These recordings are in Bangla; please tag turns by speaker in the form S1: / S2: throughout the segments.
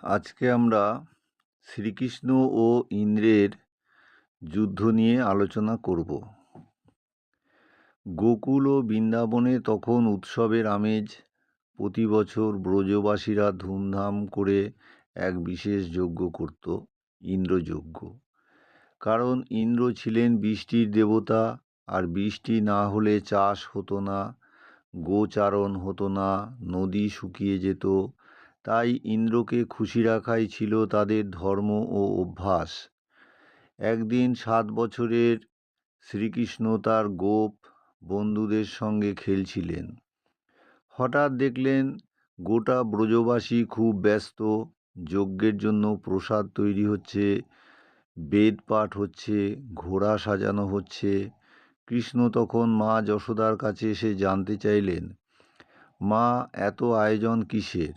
S1: আজকে আমরা শ্রীকৃষ্ণ ও ইন্দ্রের যুদ্ধ নিয়ে আলোচনা করব। গোকুল ও বৃন্দাবনে তখন উৎসবের আমেজ। প্রতি বছর ব্রজবাসীরা ধুমধাম করে এক বিশেষ যজ্ঞ করত, ইন্দ্রযজ্ঞ। কারণ ইন্দ্র ছিলেন বৃষ্টির দেবতা, আর বৃষ্টি না হলে চাষ হতো না, গোচারণ হতো না, নদী শুকিয়ে যেত। তাই ইন্দ্রকে খুশি রাখাই ছিল তাদের ধর্ম ও অভ্যাস। একদিন 7 বছরের শ্রীকৃষ্ণ তার গোপ বন্ধুদের সঙ্গে খেলছিলেন। হঠাৎ দেখলেন গোটা ব্রজবাসী খুব ব্যস্ত। যজ্ঞের জন্য প্রসাদ তৈরি হচ্ছে, বেদ পাঠ হচ্ছে, ঘোড়া সাজানো হচ্ছে। কৃষ্ণ তখন মা যশোদার কাছে এসে জানতে চাইলেন, মা, এত আয়োজন কিসের?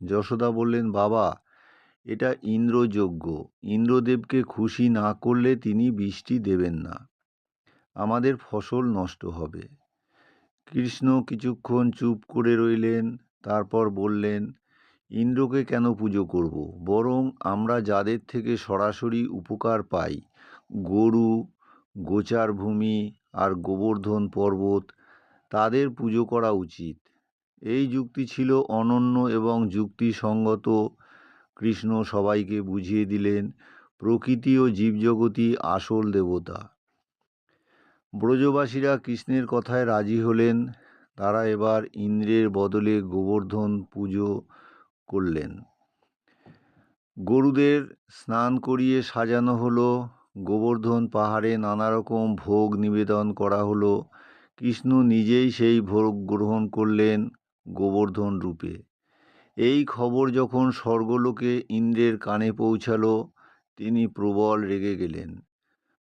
S1: যশোদা বললেন, বাবা, এটা ইন্দ্রযজ্ঞ। ইন্দ্রদেবকে খুশি না করলে তিনি বৃষ্টি দেবেন না, আমাদের ফসল নষ্ট হবে। কৃষ্ণ কিছুক্ষণ চুপ করে রইলেন, তারপর বললেন, ইন্দ্রকে কেন পুজো করব? বরং আমরা যাদের থেকে সরাসরি উপকার পাই, গরু, গোচার ভূমি আর গোবর্ধন পর্বত, তাদের পুজো করা উচিত। এই যুক্তি ছিল অনন্য এবং যুক্তিসঙ্গত। কৃষ্ণ সবাইকে বুঝিয়ে দিলেন, প্রকৃতি ও জীবজগতই আসল দেবতা। ব্রজবাসীরা কৃষ্ণের কথায় রাজি হলেন। তারা এবার ইন্দ্রের বদলে গোবর্ধন পুজো করলেন। গরুদের স্নান করিয়ে সাজানো হলো, গোবর্ধন পাহাড়ে নানা রকম ভোগ নিবেদন করা হলো। কৃষ্ণ নিজেই সেই ভোগ গ্রহণ করলেন গোবর্ধন রূপে। এই খবর যখন স্বর্গলোকে ইন্দ্রের কানে পৌঁছালো, তিনি প্রবল রেগে গেলেন।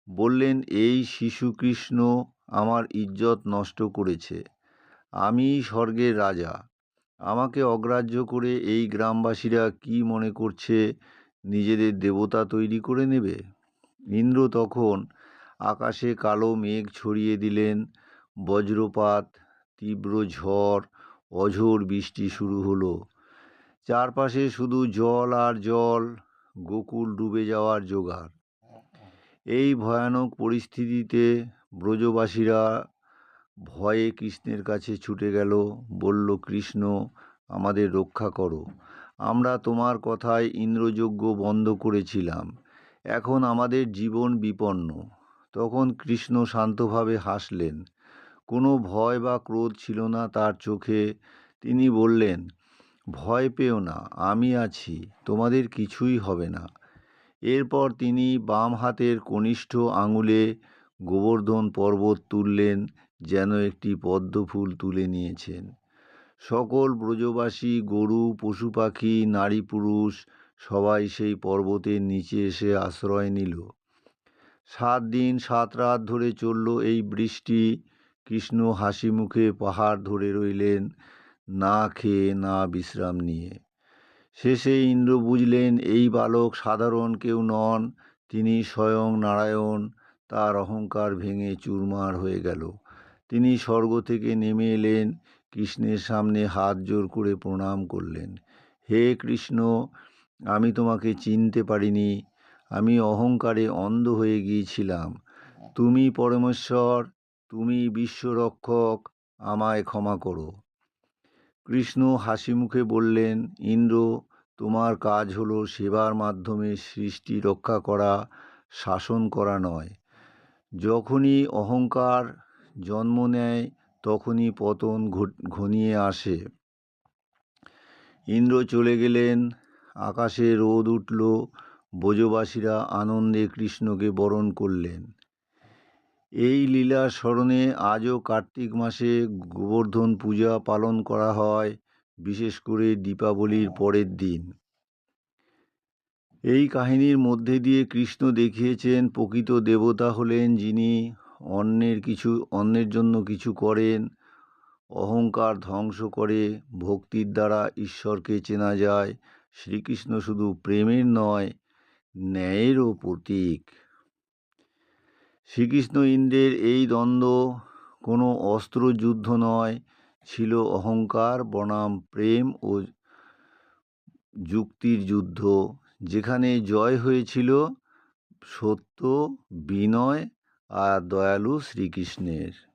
S1: বললেন, এই শিশু কৃষ্ণ আমার ইজ্জত নষ্ট করেছে। আমি স্বর্গের রাজা, আমাকে অগ্রাহ্য করে এই গ্রামবাসীরা কি মনে করছে নিজেদের দেবতা তৈরি করে নেবে? ইন্দ্র তখন আকাশে কালো মেঘ ছড়িয়ে দিলেন। বজ্রপাত, তীব্র ঝড়, অঝোর বৃষ্টি শুরু হলো। চারপাশে শুধু জল আর জল, গোকুল ডুবে যাওয়ার জোগাড়। এই ভয়ানক পরিস্থিতিতে ব্রজবাসীরা ভয়ে কৃষ্ণের কাছে ছুটে গেল। বলল, কৃষ্ণ, আমাদের রক্ষা করো। আমরা তোমার কথায় ইন্দ্রযজ্ঞ বন্ধ করেছিলাম, এখন আমাদের জীবন বিপন্ন। তখন কৃষ্ণ শান্তভাবে হাসলেন। কোনো ভয় বা ক্রোধ ছিল না তার চোখে। তিনি বললেন, ভয় পেও না, আমি আছি, তোমাদের কিছুই হবে না। এরপর তিনি বাম হাতের কনিষ্ঠ আঙুলে গোবর্ধন পর্বত তুললেন, যেন একটি পদ্মফুল তুলে নিয়েছেন। সকল ব্রজবাসী, গরু, পশু পাখি, নারী পুরুষ সবাই সেই পর্বতের নিচে এসে আশ্রয় নিল। 7 দিন 7 রাত ধরে চলল এই বৃষ্টি। কৃষ্ণ হাসি মুখে পাহাড় ধরে রইলেন, না খেয়ে না বিশ্রাম নিয়ে। শেষে ইন্দ্র বুঝলেন এই বালক সাধারণ কেউ নন, তিনি স্বয়ং নারায়ণ। তার অহংকার ভেঙে চুরমার হয়ে গেল। তিনি স্বর্গ থেকে নেমে এলেন, কৃষ্ণের সামনে হাত জোর করে প্রণাম করলেন। হে কৃষ্ণ, আমি তোমাকে চিনতে পারিনি, আমি অহংকারে অন্ধ হয়ে গিয়েছিলাম। তুমি পরমেশ্বর, তুমি বিশ্বরক্ষক, আমায় ক্ষমা করো। কৃষ্ণ হাসি মুখে বললেন, ইন্দ্র, তোমার কাজ হলো সেবার মাধ্যমে সৃষ্টি রক্ষা করা, শাসন করা নয়। যখনই অহংকার জন্ম নেয় তখনই পতন ঘনিয়ে আসে। ইন্দ্র চলে গেলেন, আকাশে রোদ উঠল, ব্রজবাসীরা আনন্দে কৃষ্ণকে বরণ করলেন। এই লীলার স্মরণে আজও কার্তিক মাসে গোবর্ধন পূজা পালন করা হয়, বিশেষ করে দীপাবলির পরের দিন। এই কাহিনীর মধ্যে দিয়ে কৃষ্ণ দেখিয়েছেন প্রকৃত দেবতা হলেন যিনি অন্যের জন্য কিছু করেন। অহংকার ধ্বংস করে ভক্তির দ্বারা ঈশ্বরকে চেনা যায়। শ্রীকৃষ্ণ শুধু প্রেমের নয়, ন্যায়েরও প্রতীক। শ্রীকৃষ্ণ ইন্দ্রের এই দ্বন্দ্ব কোনো অস্ত্রযুদ্ধ নয়, ছিল অহংকার বনাম প্রেম ও যুক্তির যুদ্ধ, যেখানে জয় হয়েছিল সত্য, বিনয় আর দয়ালু শ্রীকৃষ্ণের।